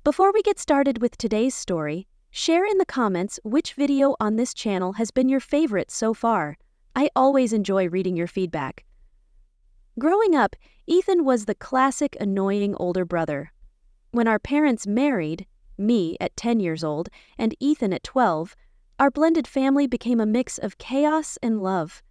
Before we get started with today's story, share in the comments which video on this channel has been your favorite so far. I always enjoy reading your feedback. Growing up, Ethan was the classic annoying older brother. When our parents married, me at 10 years old and Ethan at 12, our blended family became a mix of chaos and love.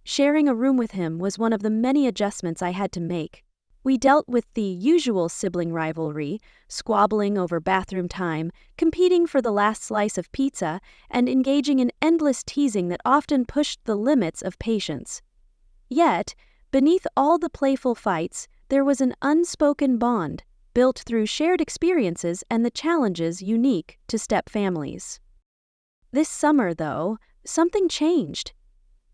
Sharing a room with him was one of the many adjustments I had to make. We dealt with the usual sibling rivalry, squabbling over bathroom time, competing for the last slice of pizza, and engaging in endless teasing that often pushed the limits of patience. Yet, beneath all the playful fights, there was an unspoken bond, built through shared experiences and the challenges unique to step families. This summer, though, something changed.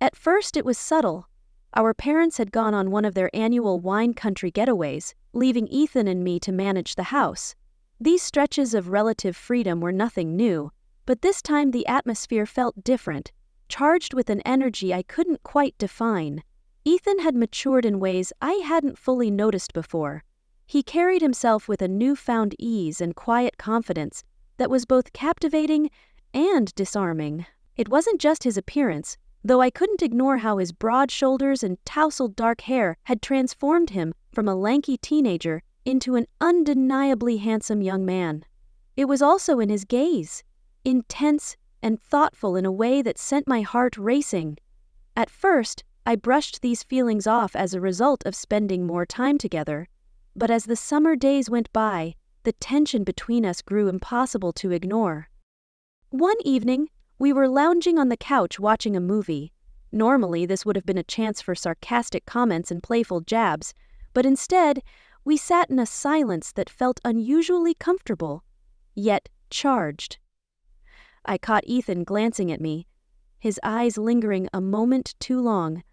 At first it was subtle. Our parents had gone on one of their annual wine country getaways, leaving Ethan and me to manage the house. These stretches of relative freedom were nothing new, but this time the atmosphere felt different, charged with an energy I couldn't quite define. Ethan had matured in ways I hadn't fully noticed before. He carried himself with a newfound ease and quiet confidence that was both captivating and disarming. It wasn't just his appearance, though I couldn't ignore how his broad shoulders and tousled dark hair had transformed him from a lanky teenager into an undeniably handsome young man. It was also in his gaze, intense and thoughtful in a way that sent my heart racing. At first, I brushed these feelings off as a result of spending more time together, but as the summer days went by, the tension between us grew impossible to ignore. One evening, we were lounging on the couch watching a movie. Normally, this would have been a chance for sarcastic comments and playful jabs, but instead, we sat in a silence that felt unusually comfortable, yet charged. I caught Ethan glancing at me, his eyes lingering a moment too long,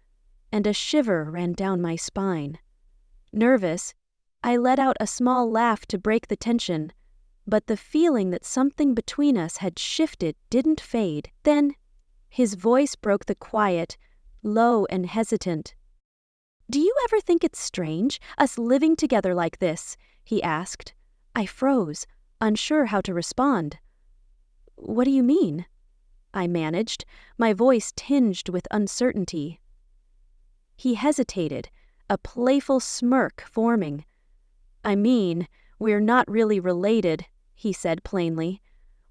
and a shiver ran down my spine. Nervous, I let out a small laugh to break the tension, but the feeling that something between us had shifted didn't fade. Then, his voice broke the quiet, low and hesitant. "Do you ever think it's strange, us living together like this?" he asked. I froze, unsure how to respond. "What do you mean?" I managed, my voice tinged with uncertainty. He hesitated, a playful smirk forming. "I mean, we're not really related," he said plainly.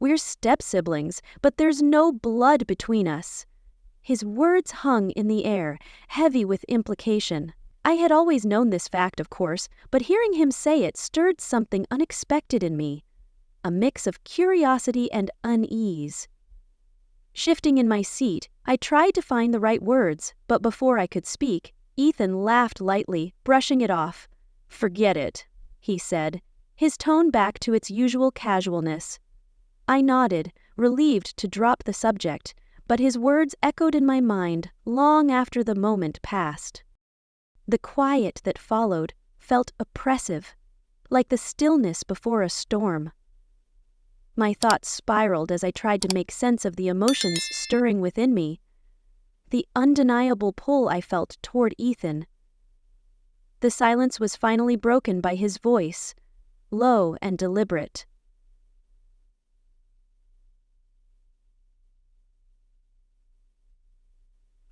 "We're step-siblings, but there's no blood between us." His words hung in the air, heavy with implication. I had always known this fact, of course, but hearing him say it stirred something unexpected in me, a mix of curiosity and unease. Shifting in my seat, I tried to find the right words, but before I could speak, Ethan laughed lightly, brushing it off. "Forget it," he said, his tone back to its usual casualness. I nodded, relieved to drop the subject, but his words echoed in my mind long after the moment passed. The quiet that followed felt oppressive, like the stillness before a storm. My thoughts spiraled as I tried to make sense of the emotions stirring within me. The undeniable pull I felt toward Ethan. The silence was finally broken by his voice, low and deliberate.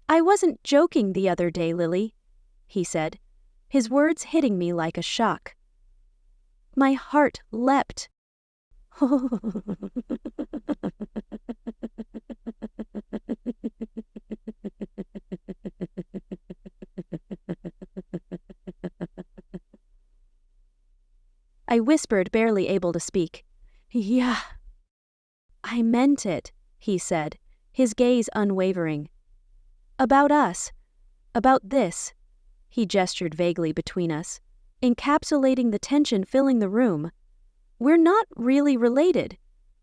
"I wasn't joking the other day, Lily," he said, his words hitting me like a shock. My heart leapt. I whispered, barely able to speak. "Yeah." "I meant it," he said, his gaze unwavering. "About us. About this." He gestured vaguely between us, encapsulating the tension filling the room. "We're not really related.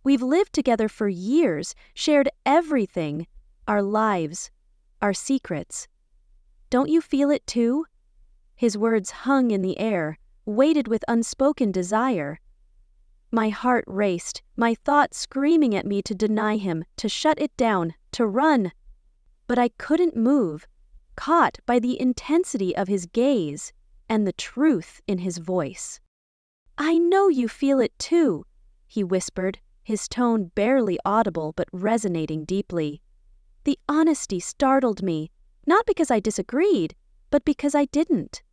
We've lived together for years, shared everything, our lives, our secrets. Don't you feel it too?" His words hung in the air, weighted with unspoken desire. My heart raced, my thoughts screaming at me to deny him, to shut it down, to run. But I couldn't move, caught by the intensity of his gaze and the truth in his voice. I know you feel it too, he whispered, his tone barely audible but resonating deeply. The honesty startled me, not because I disagreed, but because I didn't.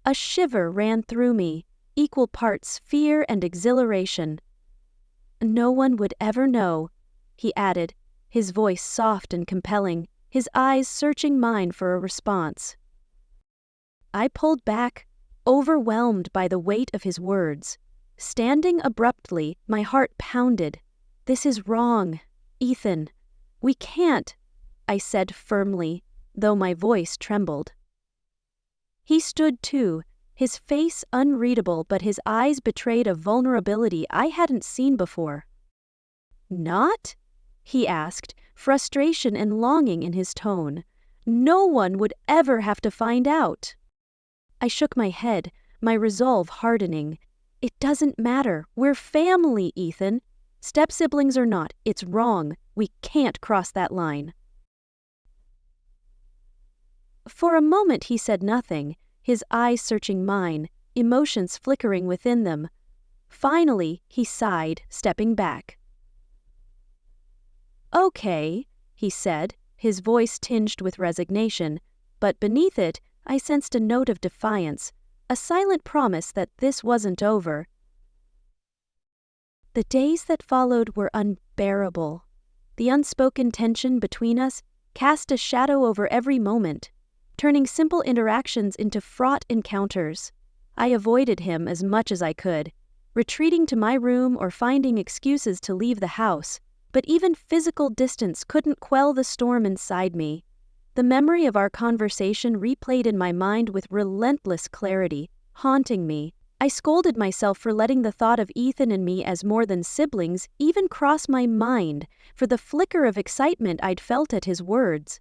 A shiver ran through me, equal parts fear and exhilaration. No one would ever know, he added, his voice soft and compelling, his eyes searching mine for a response. I pulled back, overwhelmed by the weight of his words. Standing abruptly, my heart pounded. This is wrong, Ethan. We can't, I said firmly, though my voice trembled. He stood too, his face unreadable, but his eyes betrayed a vulnerability I hadn't seen before. Not? He asked, frustration and longing in his tone. No one would ever have to find out. I shook my head, my resolve hardening. It doesn't matter. We're family, Ethan. Step-siblings or not, it's wrong. We can't cross that line. For a moment he said nothing, his eyes searching mine, emotions flickering within them. Finally, he sighed, stepping back. Okay, he said, his voice tinged with resignation, but beneath it, I sensed a note of defiance, a silent promise that this wasn't over. The days that followed were unbearable. The unspoken tension between us cast a shadow over every moment, turning simple interactions into fraught encounters. I avoided him as much as I could, retreating to my room or finding excuses to leave the house, but even physical distance couldn't quell the storm inside me. The memory of our conversation replayed in my mind with relentless clarity, haunting me. I scolded myself for letting the thought of Ethan and me as more than siblings even cross my mind, for the flicker of excitement I'd felt at his words.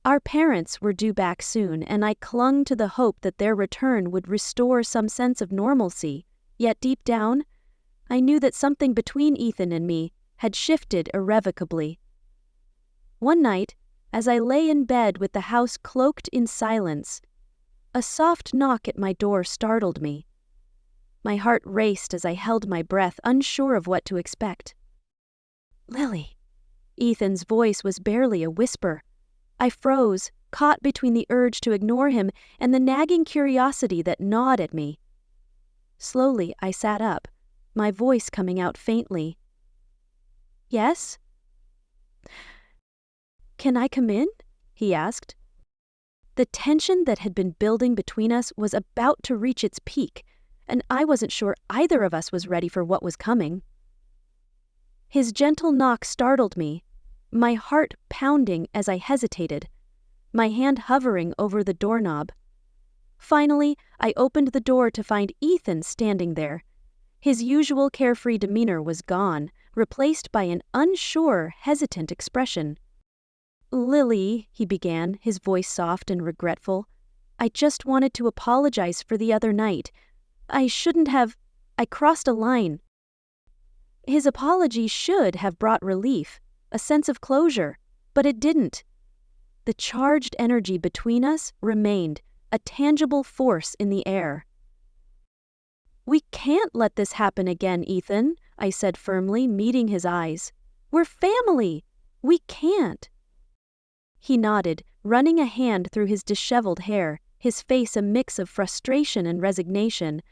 Our parents were due back soon, and I clung to the hope that their return would restore some sense of normalcy. Yet deep down, I knew that something between Ethan and me had shifted irrevocably. One night, as I lay in bed with the house cloaked in silence, a soft knock at my door startled me. My heart raced as I held my breath, unsure of what to expect. "Lily." Ethan's voice was barely a whisper. I froze, caught between the urge to ignore him and the nagging curiosity that gnawed at me. Slowly, I sat up, my voice coming out faintly. "Yes?" "Can I come in?" he asked. The tension that had been building between us was about to reach its peak, and I wasn't sure either of us was ready for what was coming. His gentle knock startled me, my heart pounding as I hesitated, my hand hovering over the doorknob. Finally, I opened the door to find Ethan standing there. His usual carefree demeanor was gone, replaced by an unsure, hesitant expression. "Lily," he began, his voice soft and regretful, "I just wanted to apologize for the other night. I shouldn't have. I crossed a line." His apology should have brought relief, a sense of closure, but it didn't. The charged energy between us remained, a tangible force in the air. "We can't let this happen again, Ethan," I said firmly, meeting his eyes. "We're family. We can't." He nodded, running a hand through his disheveled hair, his face a mix of frustration and resignation.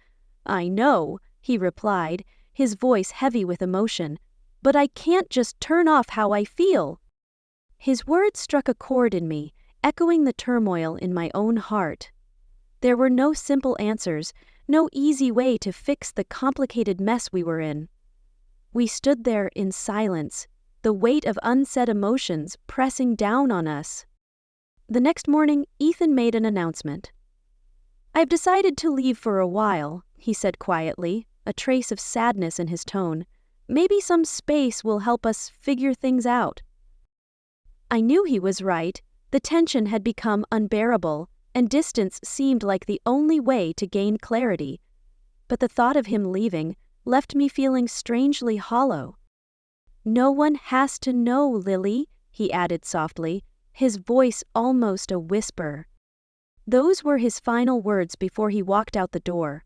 "I know," he replied, his voice heavy with emotion, "but I can't just turn off how I feel." His words struck a chord in me, echoing the turmoil in my own heart. There were no simple answers, no easy way to fix the complicated mess we were in. We stood there in silence, the weight of unsaid emotions pressing down on us. The next morning, Ethan made an announcement. "I've decided to leave for a while," he said quietly, a trace of sadness in his tone. "Maybe some space will help us figure things out." I knew he was right. The tension had become unbearable, and distance seemed like the only way to gain clarity. But the thought of him leaving left me feeling strangely hollow. "No one has to know, Lily," he added softly, his voice almost a whisper. Those were his final words before he walked out the door.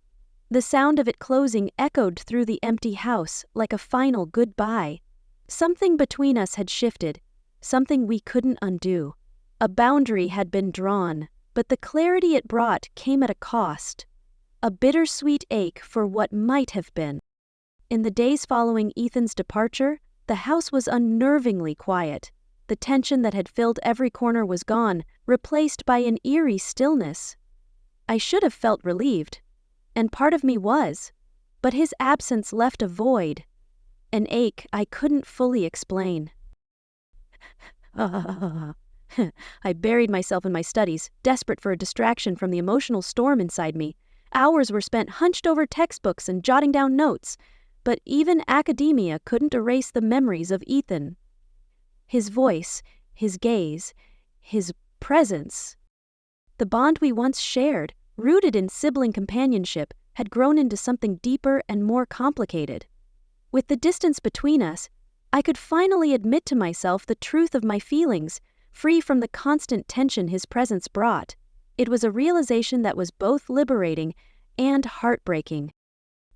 The sound of it closing echoed through the empty house like a final goodbye. Something between us had shifted, something we couldn't undo. A boundary had been drawn, but the clarity it brought came at a cost. A bittersweet ache for what might have been. In the days following Ethan's departure, the house was unnervingly quiet. The tension that had filled every corner was gone, replaced by an eerie stillness. I should have felt relieved, and part of me was, but his absence left a void, an ache I couldn't fully explain. I buried myself in my studies, desperate for a distraction from the emotional storm inside me. Hours were spent hunched over textbooks and jotting down notes, but even academia couldn't erase the memories of Ethan. His voice, his gaze, his presence. The bond we once shared, rooted in sibling companionship, had grown into something deeper and more complicated. With the distance between us, I could finally admit to myself the truth of my feelings, free from the constant tension his presence brought. It was a realization that was both liberating and heartbreaking.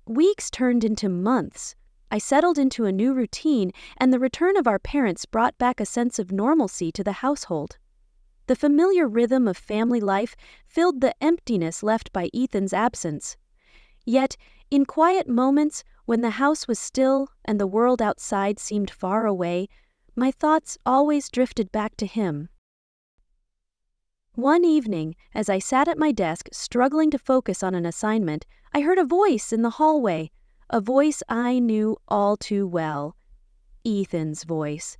Weeks turned into months. I settled into a new routine, and the return of our parents brought back a sense of normalcy to the household. The familiar rhythm of family life filled the emptiness left by Ethan's absence. Yet, in quiet moments, when the house was still and the world outside seemed far away, my thoughts always drifted back to him. One evening, as I sat at my desk struggling to focus on an assignment, I heard a voice in the hallway, a voice I knew all too well. Ethan's voice.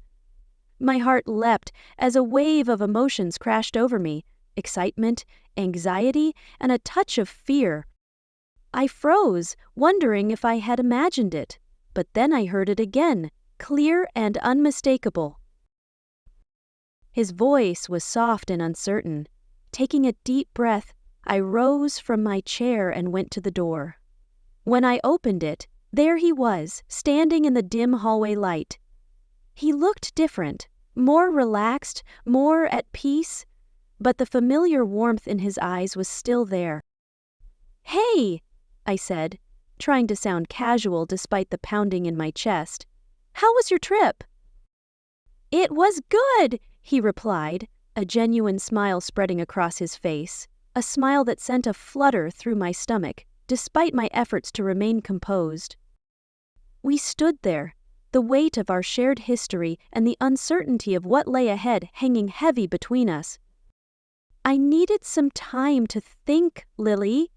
My heart leapt as a wave of emotions crashed over me, excitement, anxiety, and a touch of fear. I froze, wondering if I had imagined it, but then I heard it again, clear and unmistakable. His voice was soft and uncertain. Taking a deep breath, I rose from my chair and went to the door. When I opened it, there he was, standing in the dim hallway light. He looked different, more relaxed, more at peace, but the familiar warmth in his eyes was still there. "Hey," I said, trying to sound casual despite the pounding in my chest. "How was your trip?" "It was good," he replied, a genuine smile spreading across his face, a smile that sent a flutter through my stomach, despite my efforts to remain composed. We stood there, the weight of our shared history and the uncertainty of what lay ahead hanging heavy between us. "I needed some time to think, Lily,"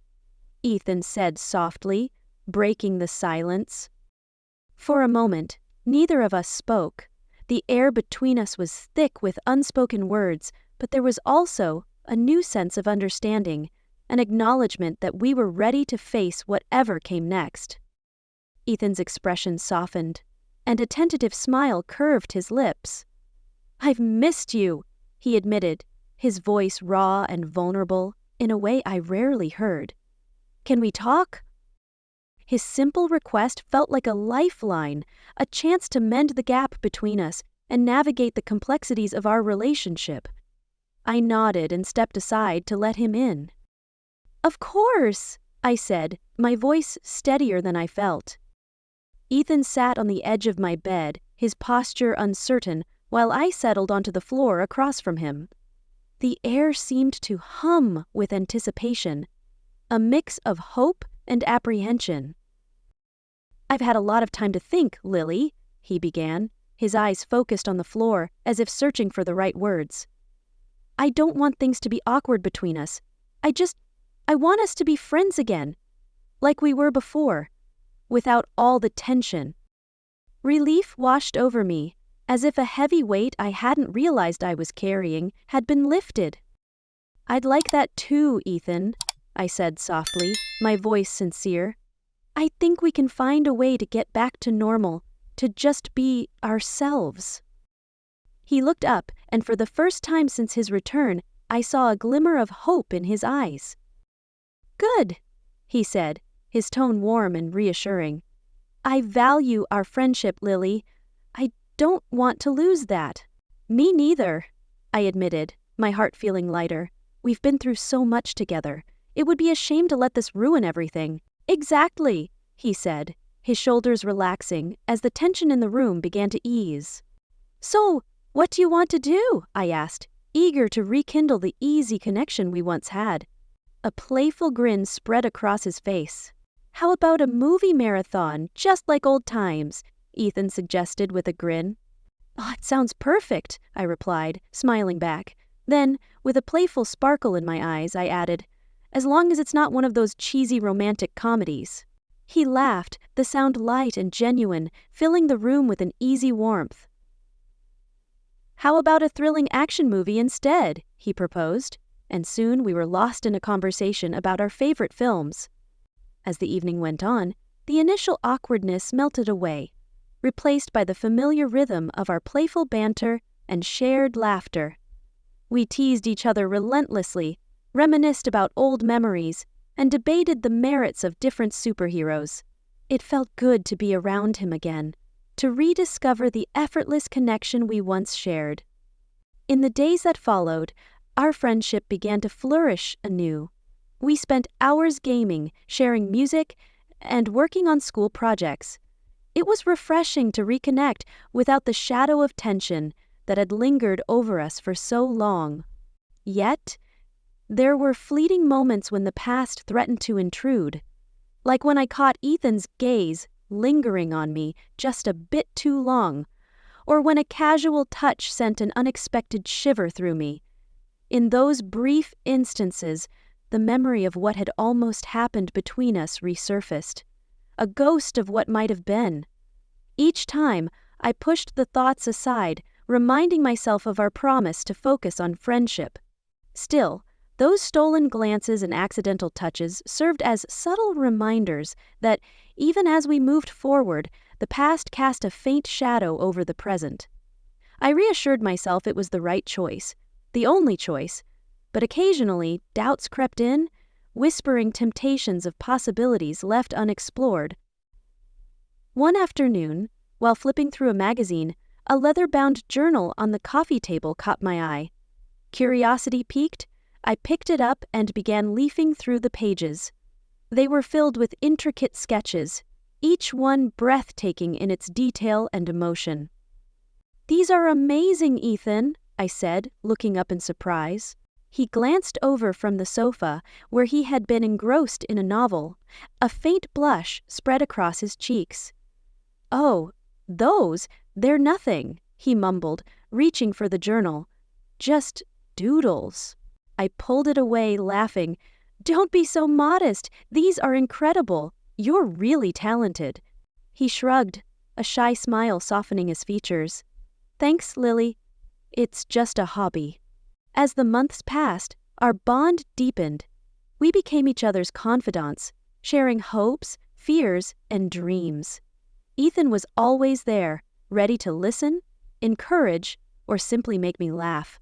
Ethan said softly, breaking the silence. For a moment, neither of us spoke. The air between us was thick with unspoken words, but there was also a new sense of understanding, an acknowledgement that we were ready to face whatever came next. Ethan's expression softened, and a tentative smile curved his lips. "I've missed you," he admitted, his voice raw and vulnerable, in a way I rarely heard. "Can we talk?" His simple request felt like a lifeline, a chance to mend the gap between us and navigate the complexities of our relationship. I nodded and stepped aside to let him in. "Of course," I said, my voice steadier than I felt. Ethan sat on the edge of my bed, his posture uncertain, while I settled onto the floor across from him. The air seemed to hum with anticipation, a mix of hope and apprehension. "I've had a lot of time to think, Lily," he began, his eyes focused on the floor as if searching for the right words. "I don't want things to be awkward between us. I want us to be friends again, like we were before, without all the tension." Relief washed over me, as if a heavy weight I hadn't realized I was carrying had been lifted. "I'd like that too, Ethan," I said softly, my voice sincere. "I think we can find a way to get back to normal, to just be ourselves." He looked up, and for the first time since his return, I saw a glimmer of hope in his eyes. "Good," he said, his tone warm and reassuring. "I value our friendship, Lily. I don't want to lose that." "Me neither," I admitted, my heart feeling lighter. "We've been through so much together. It would be a shame to let this ruin everything." Exactly, he said, his shoulders relaxing as the tension in the room began to ease. So, what do you want to do? I asked, eager to rekindle the easy connection we once had. A playful grin spread across his face. How about a movie marathon, just like old times? Ethan suggested with a grin. Oh, it sounds perfect, I replied, smiling back. Then, with a playful sparkle in my eyes, I added, as long as it's not one of those cheesy romantic comedies. He laughed, the sound light and genuine, filling the room with an easy warmth. How about a thrilling action movie instead? He proposed, and soon we were lost in a conversation about our favorite films. As the evening went on, the initial awkwardness melted away, replaced by the familiar rhythm of our playful banter and shared laughter. We teased each other relentlessly, reminisced about old memories, and debated the merits of different superheroes. It felt good to be around him again, to rediscover the effortless connection we once shared. In the days that followed, our friendship began to flourish anew. We spent hours gaming, sharing music, and working on school projects. It was refreshing to reconnect without the shadow of tension that had lingered over us for so long. Yet, there were fleeting moments when the past threatened to intrude, like when I caught Ethan's gaze lingering on me just a bit too long, or when a casual touch sent an unexpected shiver through me. In those brief instances, the memory of what had almost happened between us resurfaced, a ghost of what might have been. Each time, I pushed the thoughts aside, reminding myself of our promise to focus on friendship. Still, those stolen glances and accidental touches served as subtle reminders that, even as we moved forward, the past cast a faint shadow over the present. I reassured myself it was the right choice, the only choice, but occasionally doubts crept in, whispering temptations of possibilities left unexplored. One afternoon, while flipping through a magazine, a leather-bound journal on the coffee table caught my eye. Curiosity piqued, I picked it up and began leafing through the pages. They were filled with intricate sketches, each one breathtaking in its detail and emotion. "These are amazing, Ethan," I said, looking up in surprise. He glanced over from the sofa, where he had been engrossed in a novel. A faint blush spread across his cheeks. "Oh, they're nothing," he mumbled, reaching for the journal. "Just doodles." I pulled it away, laughing. "Don't be so modest. These are incredible. You're really talented." He shrugged, a shy smile softening his features. "Thanks, Lily. It's just a hobby." As the months passed, our bond deepened. We became each other's confidants, sharing hopes, fears, and dreams. Ethan was always there, ready to listen, encourage, or simply make me laugh.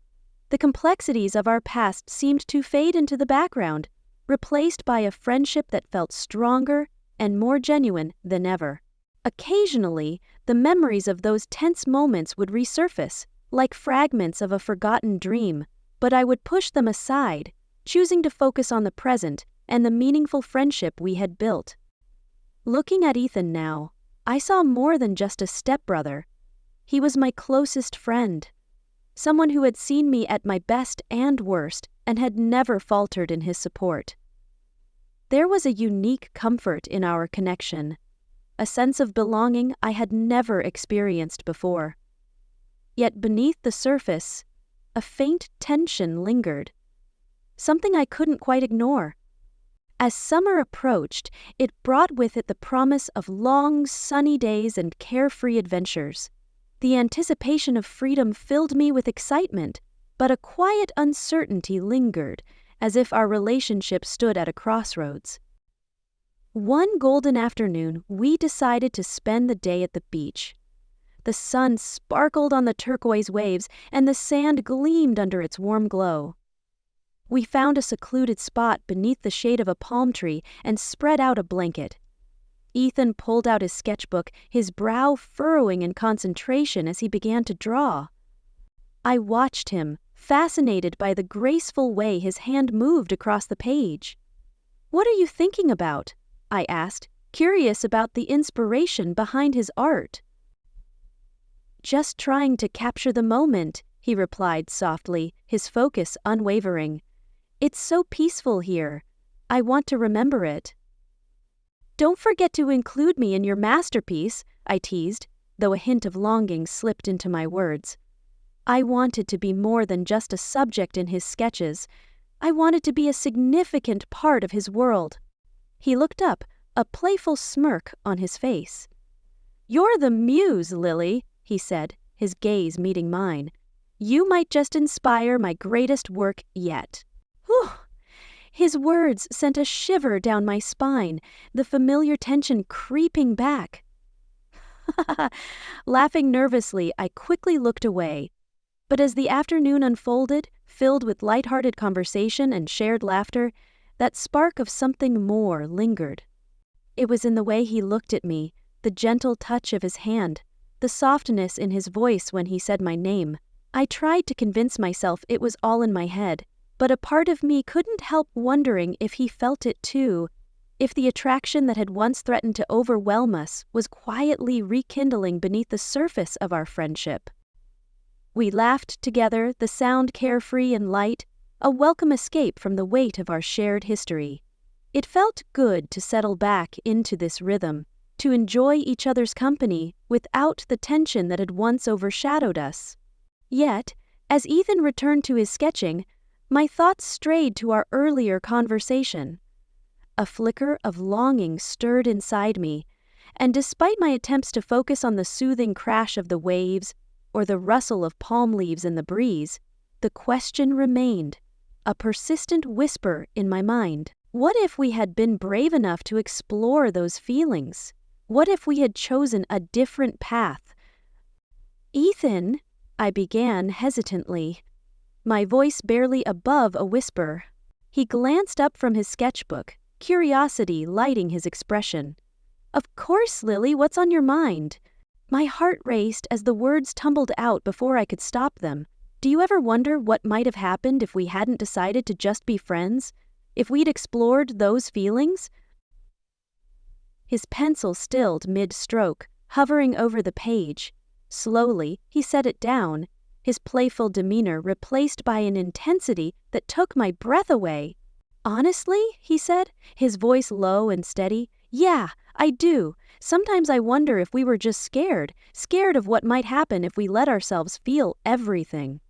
The complexities of our past seemed to fade into the background, replaced by a friendship that felt stronger and more genuine than ever. Occasionally, the memories of those tense moments would resurface, like fragments of a forgotten dream, but I would push them aside, choosing to focus on the present and the meaningful friendship we had built. Looking at Ethan now, I saw more than just a stepbrother. He was my closest friend, someone who had seen me at my best and worst and had never faltered in his support. There was a unique comfort in our connection, a sense of belonging I had never experienced before. Yet beneath the surface, a faint tension lingered, something I couldn't quite ignore. As summer approached, it brought with it the promise of long, sunny days and carefree adventures. The anticipation of freedom filled me with excitement, but a quiet uncertainty lingered, as if our relationship stood at a crossroads. One golden afternoon, we decided to spend the day at the beach. The sun sparkled on the turquoise waves, and the sand gleamed under its warm glow. We found a secluded spot beneath the shade of a palm tree and spread out a blanket. Ethan pulled out his sketchbook, his brow furrowing in concentration as he began to draw. I watched him, fascinated by the graceful way his hand moved across the page. "What are you thinking about?" I asked, curious about the inspiration behind his art. "Just trying to capture the moment," he replied softly, his focus unwavering. "It's so peaceful here. I want to remember it." "Don't forget to include me in your masterpiece," I teased, though a hint of longing slipped into my words. I wanted to be more than just a subject in his sketches. I wanted to be a significant part of his world. He looked up, a playful smirk on his face. "You're the muse, Lily," he said, his gaze meeting mine. "You might just inspire my greatest work yet." Whew! His words sent a shiver down my spine, the familiar tension creeping back. Laughing nervously, I quickly looked away. But as the afternoon unfolded, filled with light-hearted conversation and shared laughter, that spark of something more lingered. It was in the way he looked at me, the gentle touch of his hand, the softness in his voice when he said my name. I tried to convince myself it was all in my head, but a part of me couldn't help wondering if he felt it too, if the attraction that had once threatened to overwhelm us was quietly rekindling beneath the surface of our friendship. We laughed together, the sound carefree and light, a welcome escape from the weight of our shared history. It felt good to settle back into this rhythm, to enjoy each other's company without the tension that had once overshadowed us. Yet, as Ethan returned to his sketching, my thoughts strayed to our earlier conversation. A flicker of longing stirred inside me, and despite my attempts to focus on the soothing crash of the waves or the rustle of palm leaves in the breeze, the question remained, a persistent whisper in my mind. What if we had been brave enough to explore those feelings? What if we had chosen a different path? "Ethan," I began hesitantly, my voice barely above a whisper. He glanced up from his sketchbook, curiosity lighting his expression. "Of course, Lily, what's on your mind?" My heart raced as the words tumbled out before I could stop them. "Do you ever wonder what might have happened if we hadn't decided to just be friends? If we'd explored those feelings?" His pencil stilled mid-stroke, hovering over the page. Slowly, he set it down, his playful demeanor replaced by an intensity that took my breath away. "Honestly," he said, his voice low and steady, "yeah, I do. Sometimes I wonder if we were just scared of what might happen if we let ourselves feel everything."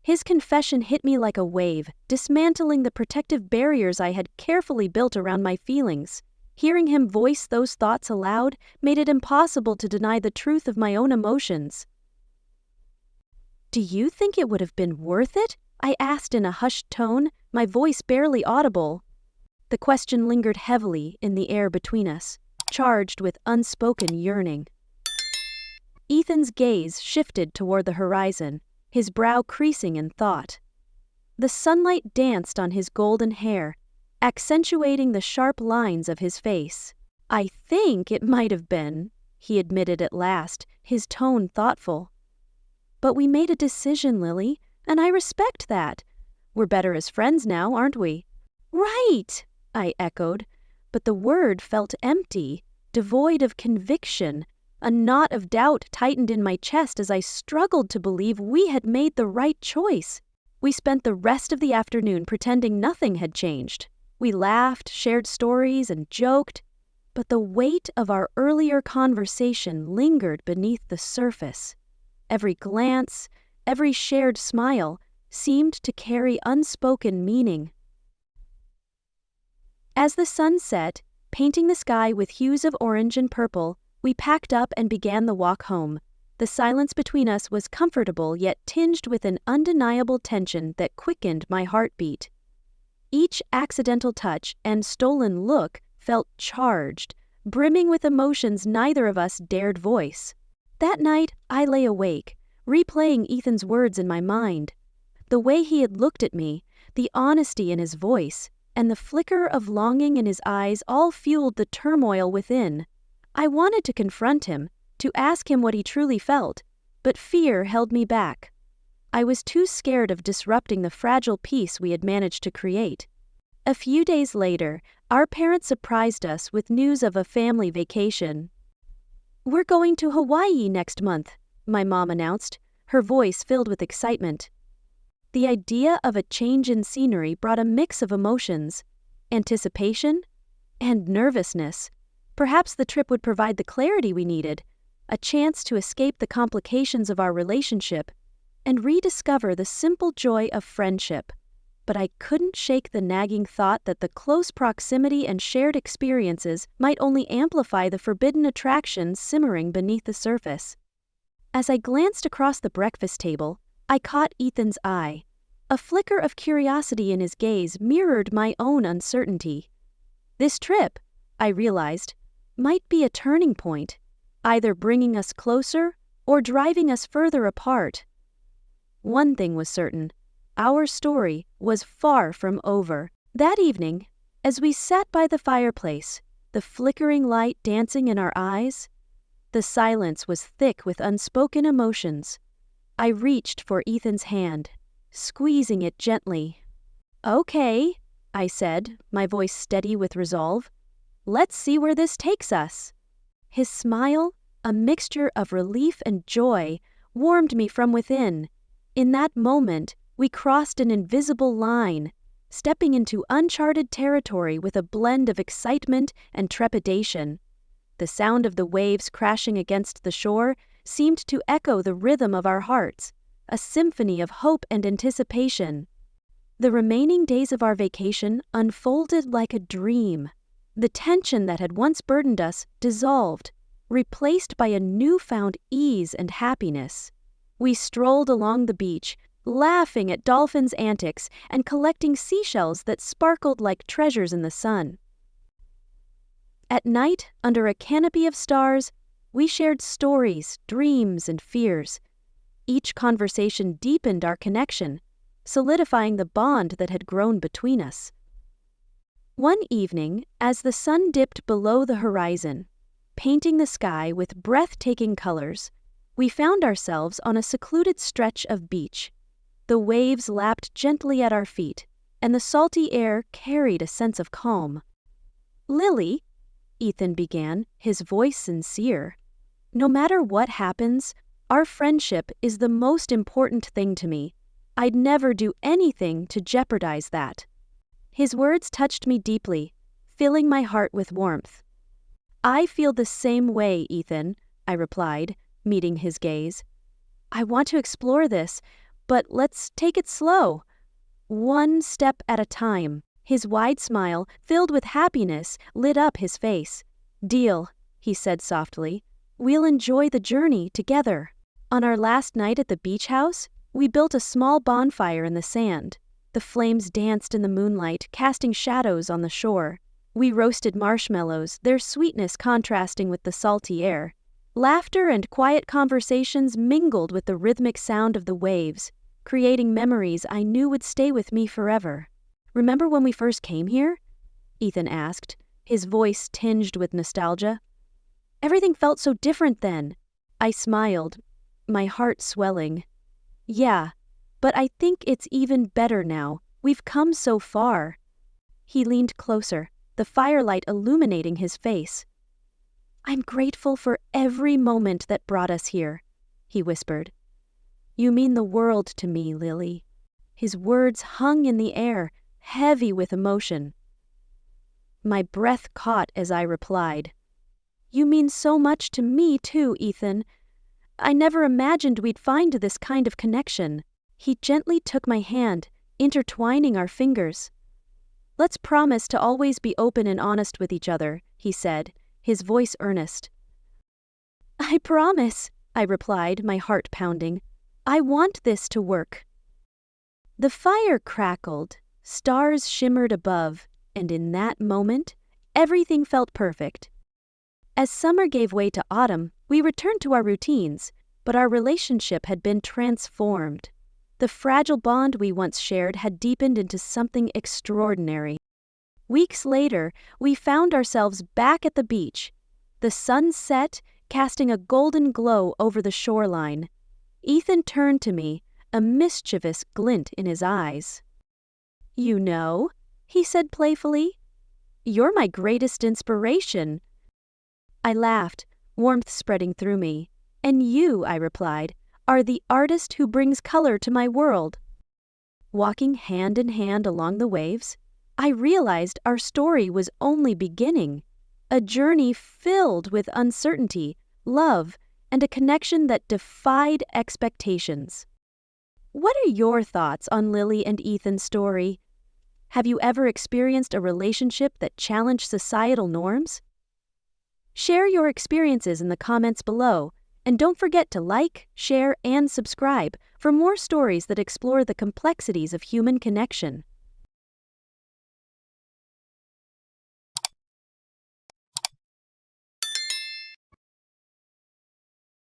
His confession hit me like a wave, dismantling the protective barriers I had carefully built around my feelings. Hearing him voice those thoughts aloud made it impossible to deny the truth of my own emotions. "Do you think it would have been worth it?" I asked in a hushed tone, my voice barely audible. The question lingered heavily in the air between us, charged with unspoken yearning. Ethan's gaze shifted toward the horizon, his brow creasing in thought. The sunlight danced on his golden hair, accentuating the sharp lines of his face. "I think it might have been," he admitted at last, his tone thoughtful. "But we made a decision, Lily, and I respect that. We're better as friends now, aren't we?" "Right," I echoed, but the word felt empty, devoid of conviction. A knot of doubt tightened in my chest as I struggled to believe we had made the right choice. We spent the rest of the afternoon pretending nothing had changed. We laughed, shared stories, and joked, but the weight of our earlier conversation lingered beneath the surface. Every glance, every shared smile seemed to carry unspoken meaning. As the sun set, painting the sky with hues of orange and purple, we packed up and began the walk home. The silence between us was comfortable yet tinged with an undeniable tension that quickened my heartbeat. Each accidental touch and stolen look felt charged, brimming with emotions neither of us dared voice. That night, I lay awake, replaying Ethan's words in my mind. The way he had looked at me, the honesty in his voice, and the flicker of longing in his eyes all fueled the turmoil within. I wanted to confront him, to ask him what he truly felt, but fear held me back. I was too scared of disrupting the fragile peace we had managed to create. A few days later, our parents surprised us with news of a family vacation. "We're going to Hawaii next month," my mom announced, her voice filled with excitement. The idea of a change in scenery brought a mix of emotions, anticipation, and nervousness. Perhaps the trip would provide the clarity we needed, a chance to escape the complications of our relationship and rediscover the simple joy of friendship. But I couldn't shake the nagging thought that the close proximity and shared experiences might only amplify the forbidden attractions simmering beneath the surface. As I glanced across the breakfast table, I caught Ethan's eye. A flicker of curiosity in his gaze mirrored my own uncertainty. This trip, I realized, might be a turning point, either bringing us closer or driving us further apart. One thing was certain. Our story was far from over. That evening, as we sat by the fireplace, the flickering light dancing in our eyes, the silence was thick with unspoken emotions. I reached for Ethan's hand, squeezing it gently. "Okay," I said, my voice steady with resolve. "Let's see where this takes us." His smile, a mixture of relief and joy, warmed me from within. In that moment, we crossed an invisible line, stepping into uncharted territory with a blend of excitement and trepidation. The sound of the waves crashing against the shore seemed to echo the rhythm of our hearts, a symphony of hope and anticipation. The remaining days of our vacation unfolded like a dream. The tension that had once burdened us dissolved, replaced by a newfound ease and happiness. We strolled along the beach, laughing at dolphins' antics and collecting seashells that sparkled like treasures in the sun. At night, under a canopy of stars, we shared stories, dreams, and fears. Each conversation deepened our connection, solidifying the bond that had grown between us. One evening, as the sun dipped below the horizon, painting the sky with breathtaking colors, we found ourselves on a secluded stretch of beach. The waves lapped gently at our feet, and the salty air carried a sense of calm. "Lily," Ethan began, his voice sincere, "no matter what happens, our friendship is the most important thing to me. I'd never do anything to jeopardize that." His words touched me deeply, filling my heart with warmth. "I feel the same way, Ethan," I replied, meeting his gaze. "I want to explore this, but let's take it slow. One step at a time." His wide smile, filled with happiness, lit up his face. "Deal," he said softly. "We'll enjoy the journey together." On our last night at the beach house, we built a small bonfire in the sand. The flames danced in the moonlight, casting shadows on the shore. We roasted marshmallows, their sweetness contrasting with the salty air. Laughter and quiet conversations mingled with the rhythmic sound of the waves, creating memories I knew would stay with me forever. "Remember when we first came here?" Ethan asked, his voice tinged with nostalgia. "Everything felt so different then." I smiled, my heart swelling. "Yeah, but I think it's even better now. We've come so far." He leaned closer, the firelight illuminating his face. "I'm grateful for every moment that brought us here," he whispered. "You mean the world to me, Lily." His words hung in the air, heavy with emotion. My breath caught as I replied, "You mean so much to me too, Ethan. I never imagined we'd find this kind of connection." He gently took my hand, intertwining our fingers. "Let's promise to always be open and honest with each other," he said, his voice earnest. "I promise," I replied, my heart pounding. "I want this to work." The fire crackled, stars shimmered above, and in that moment, everything felt perfect. As summer gave way to autumn, we returned to our routines, but our relationship had been transformed. The fragile bond we once shared had deepened into something extraordinary. Weeks later, we found ourselves back at the beach. The sun set, casting a golden glow over the shoreline. Ethan turned to me, a mischievous glint in his eyes. "You know," he said playfully. "You're my greatest inspiration." I laughed, warmth spreading through me. "And you," I replied, "are the artist who brings color to my world." Walking hand in hand along the waves, I realized our story was only beginning. A journey filled with uncertainty, love, and a connection that defied expectations. What are your thoughts on Lily and Ethan's story? Have you ever experienced a relationship that challenged societal norms? Share your experiences in the comments below, and don't forget to like, share, and subscribe for more stories that explore the complexities of human connection.